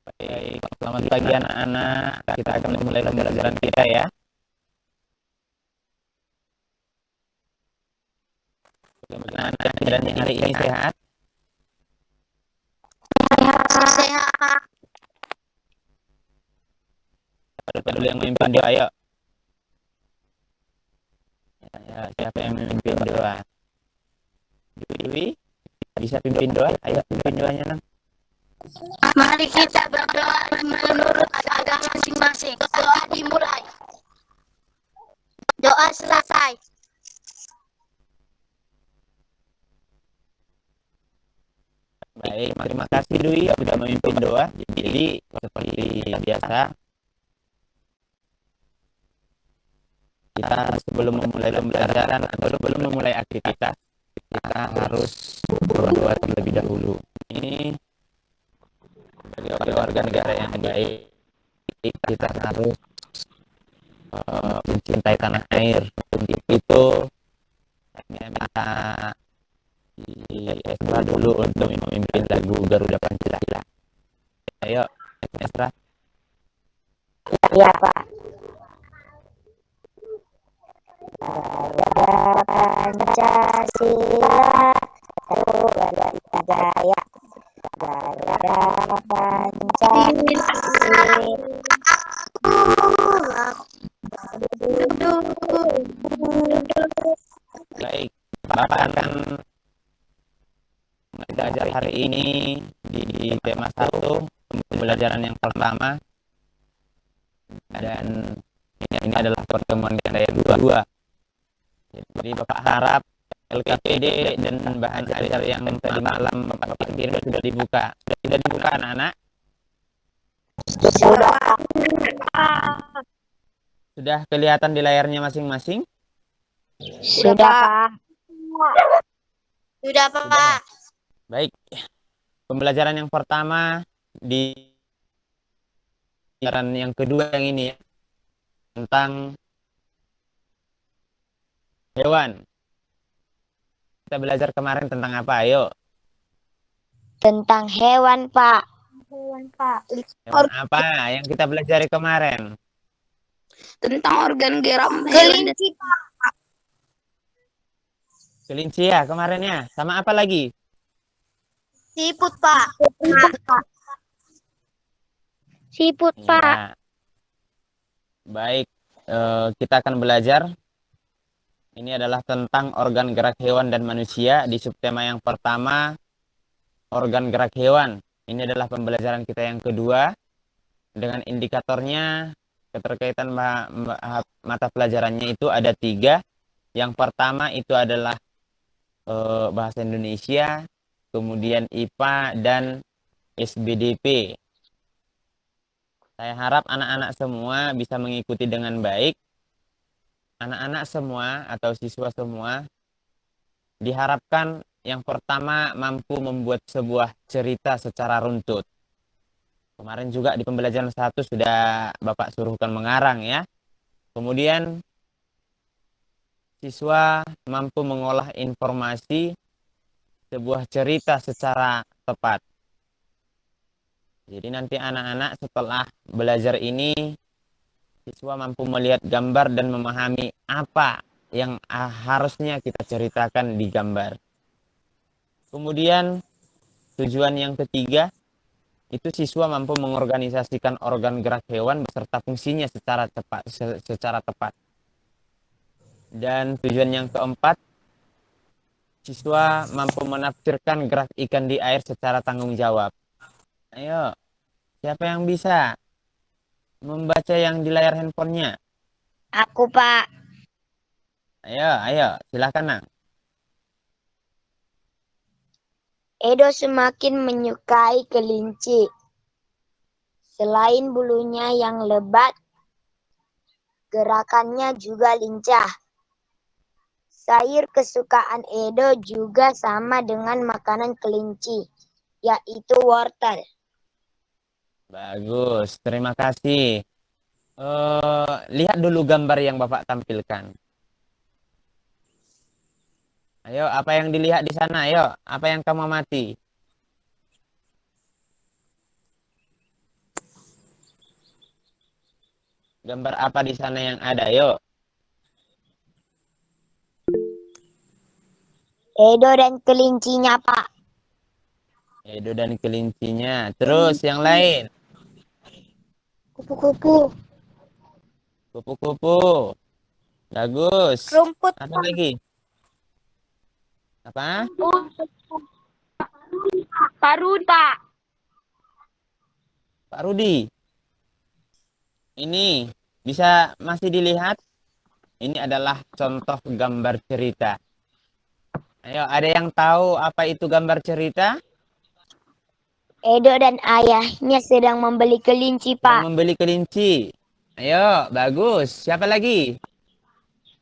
Baik, selamat pagi anak-anak. Kita akan memulai pembelajaran kita ya. Bagaimana anak keadaannya hari ini sehat? Sehat. Siapa dulu yang memimpin doa? Ayo. Ya, siapa yang memimpin doa? Dewi, bisa pimpin doa? Ayo, pimpin doanya, Nang. Mari kita berdoa menurut agama masing-masing. Doa dimulai. Doa selesai. Baik, terima kasih Dwi sudah memimpin doa. Jadi, seperti biasa, kita sebelum memulai pembelajaran atau sebelum memulai aktivitas, kita harus berdoa terlebih dahulu. Ini sebagai warga negara yang baik, kita harus mencintai tanah air. Untuk itu, saya minta di Esra dulu untuk memimpin lagu Garuda Pancasila. Ayo, Esra. Iya, Pak. Garuda Pancasila, satu Garuda Jaya. Garuda Pancasila. Baik, Bapak akan mengajar hari ini di tema 1, pembelajaran yang pertama. Dan ini adalah pertemuan yang kedua. Jadi Bapak harap LKPD dan bahan ajar yang tadi malam Bapak kirim sudah dibuka. Sudah dibuka anak-anak? Sudah kelihatan di layarnya masing-masing? Sudah, Pak. Sudah, Pak. Baik. Pembelajaran yang pertama di pembelajaran yang kedua yang ini ya, tentang hewan. Kita belajar kemarin tentang apa? Ayo. Tentang hewan, Pak. Hewan apa yang kita belajar kemarin? Tentang organ gerak Kelinci, Pak. Kelinci ya kemarinnya. Sama apa lagi? Siput, Pak. Siput, Pak. Ya. Baik, kita akan belajar. Ini adalah tentang organ gerak hewan dan manusia. Di subtema yang pertama, organ gerak hewan. Ini adalah pembelajaran kita yang kedua. Dengan indikatornya, keterkaitan mata pelajarannya itu ada 3. Yang pertama itu adalah bahasa Indonesia, kemudian IPA, dan SBDP. Saya harap anak-anak semua bisa mengikuti dengan baik. Anak-anak semua atau siswa semua diharapkan yang pertama mampu membuat sebuah cerita secara runtut. Kemarin juga di pembelajaran 1 sudah Bapak suruhkan mengarang ya. Kemudian siswa mampu mengolah informasi sebuah cerita secara tepat. Jadi nanti anak-anak setelah belajar ini, siswa mampu melihat gambar dan memahami apa yang harusnya kita ceritakan di gambar. Kemudian tujuan yang ketiga, itu siswa mampu mengorganisasikan organ gerak hewan beserta fungsinya secara tepat. Dan tujuan yang keempat, siswa mampu menafsirkan gerak ikan di air secara tanggung jawab. Ayo, siapa yang bisa membaca yang di layar handphonenya? Aku, Pak. Ayo, silakan Nang. Edo semakin menyukai kelinci. Selain bulunya yang lebat, gerakannya juga lincah. Sayur kesukaan Edo juga sama dengan makanan kelinci, yaitu wortel. Bagus, terima kasih. Lihat dulu gambar yang Bapak tampilkan. Ayo, apa yang dilihat di sana? Ayo, apa yang kamu amati? Gambar apa di sana yang ada? Yuk. Edo dan kelincinya, Pak. Edo dan kelincinya. Terus yang lain. Kupu-kupu. Kupu-kupu. Bagus. Rumput, Apa Pak. lagi? Apa? Parut, Pak. Pak Rudi. Ini bisa masih dilihat? Ini adalah contoh gambar cerita. Ayo, ada yang tahu apa itu gambar cerita? Edo dan ayahnya sedang membeli kelinci, Yang Pak. membeli kelinci. Ayo, bagus. Siapa lagi?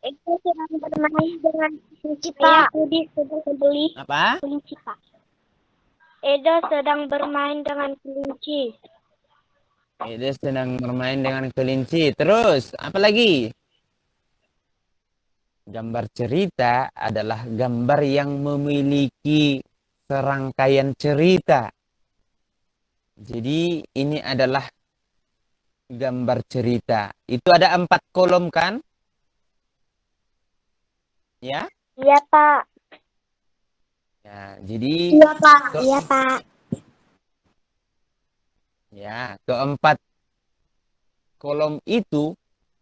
Edo sedang bermain dengan kelinci, Ayah Pak. Rudi sedang membeli Apa? kelinci, Pak. Edo sedang bermain dengan kelinci. Dia sedang bermain dengan kelinci. Terus, apa lagi? Gambar cerita adalah gambar yang memiliki serangkaian cerita. Jadi, ini adalah gambar cerita. Itu ada 4 kolom kan? Ya? Iya, Pak. Ya, jadi Iya, Pak. ke- Iya, Pak. ya, keempat kolom itu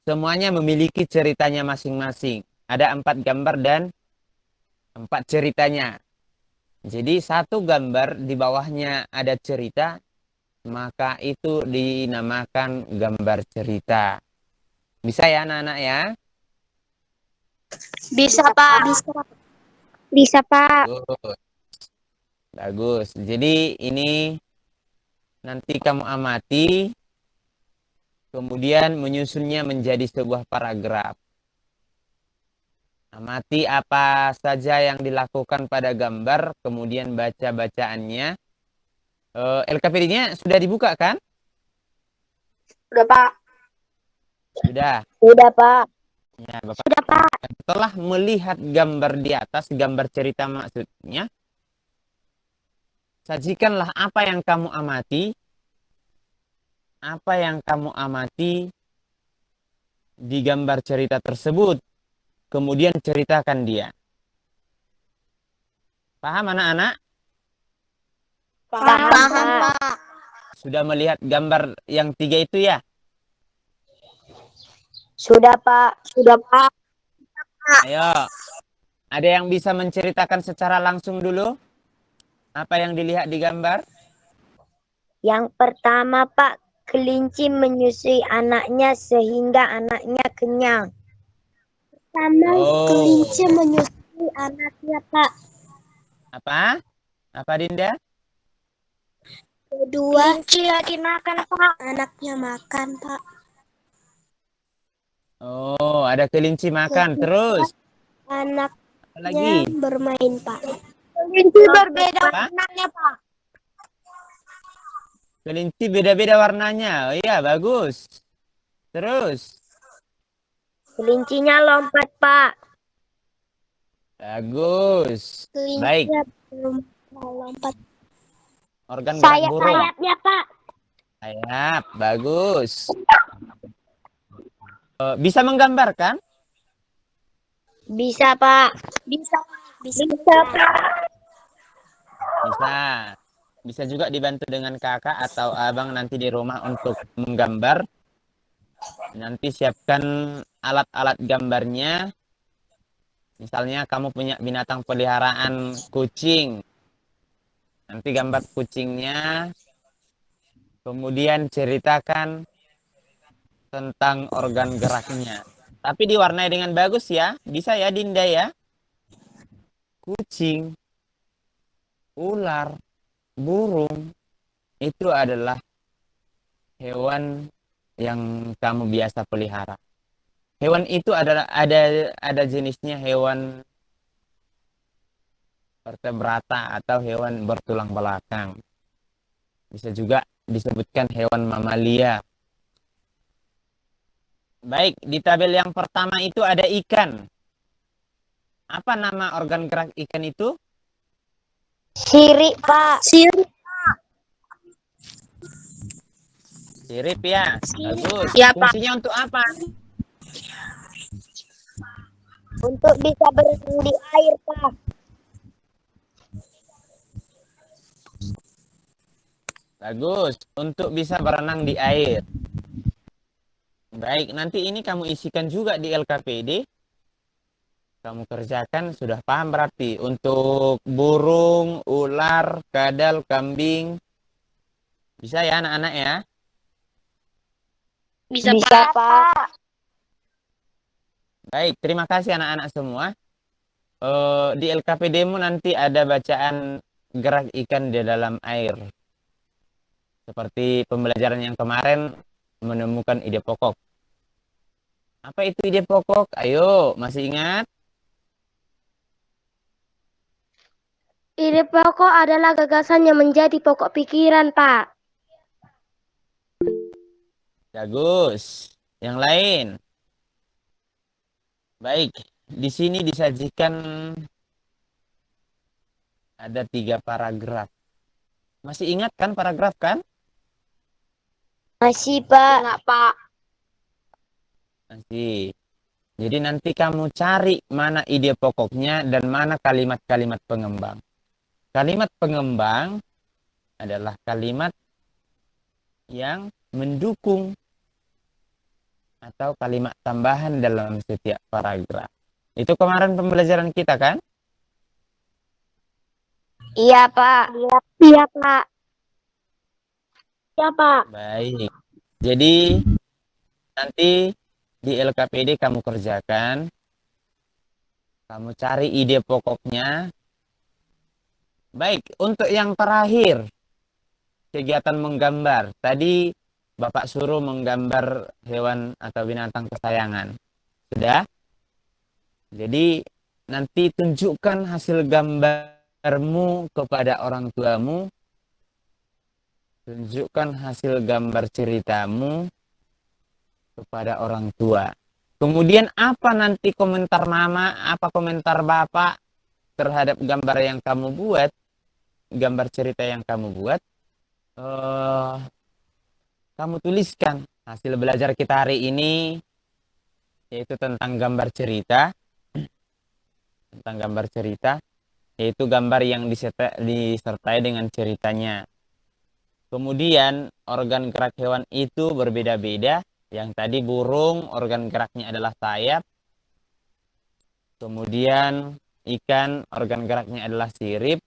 semuanya memiliki ceritanya masing-masing. Ada 4 gambar dan 4 ceritanya. Jadi satu gambar di bawahnya ada cerita, maka itu dinamakan gambar cerita. Bisa ya anak-anak ya? Bisa, Pak. Bisa, Pak. Bagus. Bagus. Jadi ini nanti kamu amati, kemudian menyusunnya menjadi sebuah paragraf. Amati apa saja yang dilakukan pada gambar, kemudian baca bacaannya. LKPD-nya sudah dibuka kan? Udah, Pak. Sudah. Sudah, Pak. Ya, Bapak. Sudah, Pak. Setelah melihat gambar di atas, gambar cerita maksudnya, sajikanlah apa yang kamu amati di gambar cerita tersebut. Kemudian ceritakan dia. Paham anak-anak? Paham, Pak. Pak. Sudah melihat gambar yang 3 itu ya? Sudah, Pak. Sudah, Pak. Ayo. Ada yang bisa menceritakan secara langsung dulu? Apa yang dilihat di gambar? Yang pertama, Pak, kelinci menyusui anaknya sehingga anaknya kenyang. Pertama, Oh. kelinci menyusui anaknya, Pak. Apa? Apa Dinda? Kedua, kelinci lagi makan, Pak. Anaknya makan, Pak. Oh, ada kelinci makan. Terus? Anaknya Apa lagi? bermain, Pak. Kelinci berbeda Apa? warnanya, Pak. Kelinci beda-beda warnanya. Oh iya, bagus. Terus? Kelincinya lompat, Pak. Bagus. Baik. Lompat. Organ gerak burung. Sayapnya, Pak. Sayap. Bagus. Bisa menggambarkan? Bisa, Pak. Bisa, Pak. Bisa. Bisa juga dibantu dengan kakak atau abang nanti di rumah untuk menggambar. Nanti siapkan alat-alat gambarnya. Misalnya kamu punya binatang peliharaan kucing. Nanti gambar kucingnya. Kemudian ceritakan tentang organ geraknya. Tapi diwarnai dengan bagus ya. Bisa ya Dinda ya. Kucing, ular, burung. Itu adalah hewan yang kamu biasa pelihara. Hewan itu adalah ada jenisnya hewan vertebrata atau hewan bertulang belakang. Bisa juga disebutkan hewan mamalia. Baik, di tabel yang pertama itu ada ikan. Apa nama organ gerak ikan itu? Sirip, Pak. Sirip. Sirip ya. Bagus. Iya, Pak. Fungsinya untuk apa? Untuk bisa berenang di air, Pak. Bagus. Untuk bisa berenang di air. Baik, nanti ini kamu isikan juga di LKPD. Kamu kerjakan, sudah paham berarti. Untuk burung, ular, kadal, kambing. Bisa ya anak-anak ya? Bisa, Pak. Baik, terima kasih anak-anak semua. Di LKPD-mu nanti ada bacaan gerak ikan di dalam air. Seperti pembelajaran yang kemarin, menemukan ide pokok. Apa itu ide pokok? Ayo, masih ingat? Ide pokok adalah gagasan yang menjadi pokok pikiran, Pak. Bagus. Yang lain? Baik, di sini disajikan ada 3 paragraf. Masih ingat kan paragraf kan? Masih, Pak. Enggak, Pak. Masih. Jadi nanti kamu cari mana ide pokoknya dan mana kalimat-kalimat pengembang. Kalimat pengembang adalah kalimat yang mendukung atau kalimat tambahan dalam setiap paragraf. Itu kemarin pembelajaran kita kan? Iya, Pak. Iya, Pak. Iya, Pak. Baik. Jadi nanti di LKPD kamu kerjakan. Kamu cari ide pokoknya. Baik, untuk yang terakhir, kegiatan menggambar. Tadi Bapak suruh menggambar hewan atau binatang kesayangan. Sudah? Jadi nanti tunjukkan hasil gambarmu kepada orang tuamu. Tunjukkan hasil gambar ceritamu kepada orang tua. Kemudian apa nanti komentar mama, apa komentar bapak terhadap gambar yang kamu buat, gambar cerita yang kamu buat, kamu tuliskan. Hasil belajar kita hari ini yaitu tentang gambar cerita, yaitu gambar yang disertai dengan ceritanya. Kemudian organ gerak hewan itu berbeda-beda. Yang tadi burung, organ geraknya adalah sayap. Kemudian ikan, organ geraknya adalah sirip.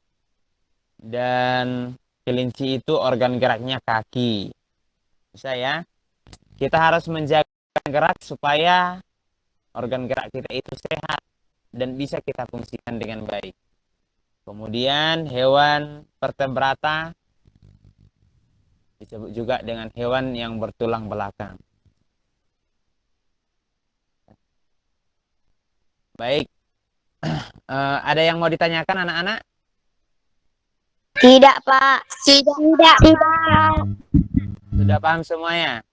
Dan kelinci itu organ geraknya kaki. Bisa ya? Kita harus menjaga gerak supaya organ gerak kita itu sehat dan bisa kita fungsikan dengan baik. Kemudian hewan vertebrata disebut juga dengan hewan yang bertulang belakang. Baik, ada yang mau ditanyakan anak-anak? Tidak, Pak. Tidak, Pak. Sudah paham semuanya?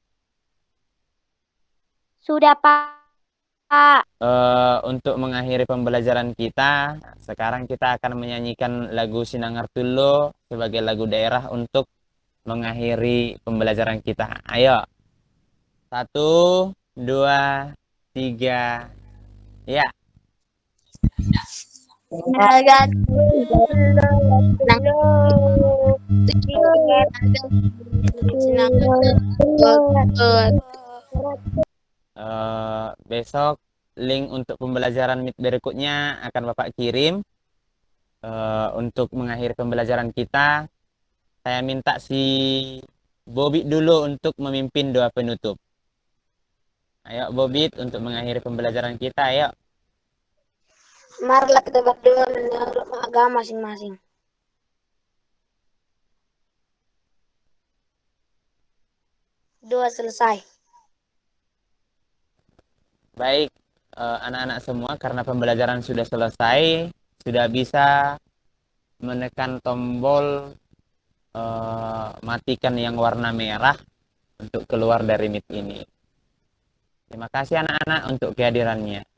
Sudah, Pak. Untuk mengakhiri pembelajaran kita, sekarang kita akan menyanyikan lagu Sinangartulo sebagai lagu daerah untuk mengakhiri pembelajaran kita. Ayo. 1, 2, 3. Ya. Besok link untuk pembelajaran Meet berikutnya akan Bapak kirim. Untuk mengakhiri pembelajaran kita, saya minta si Bobit dulu untuk memimpin doa penutup. Ayo Bobit untuk mengakhiri pembelajaran kita, ayo. Marilah kita berdoa menurut agama masing-masing. Doa selesai. Baik, anak-anak semua, karena pembelajaran sudah selesai, sudah bisa menekan tombol matikan yang warna merah untuk keluar dari Meet ini. Terima kasih anak-anak untuk kehadirannya.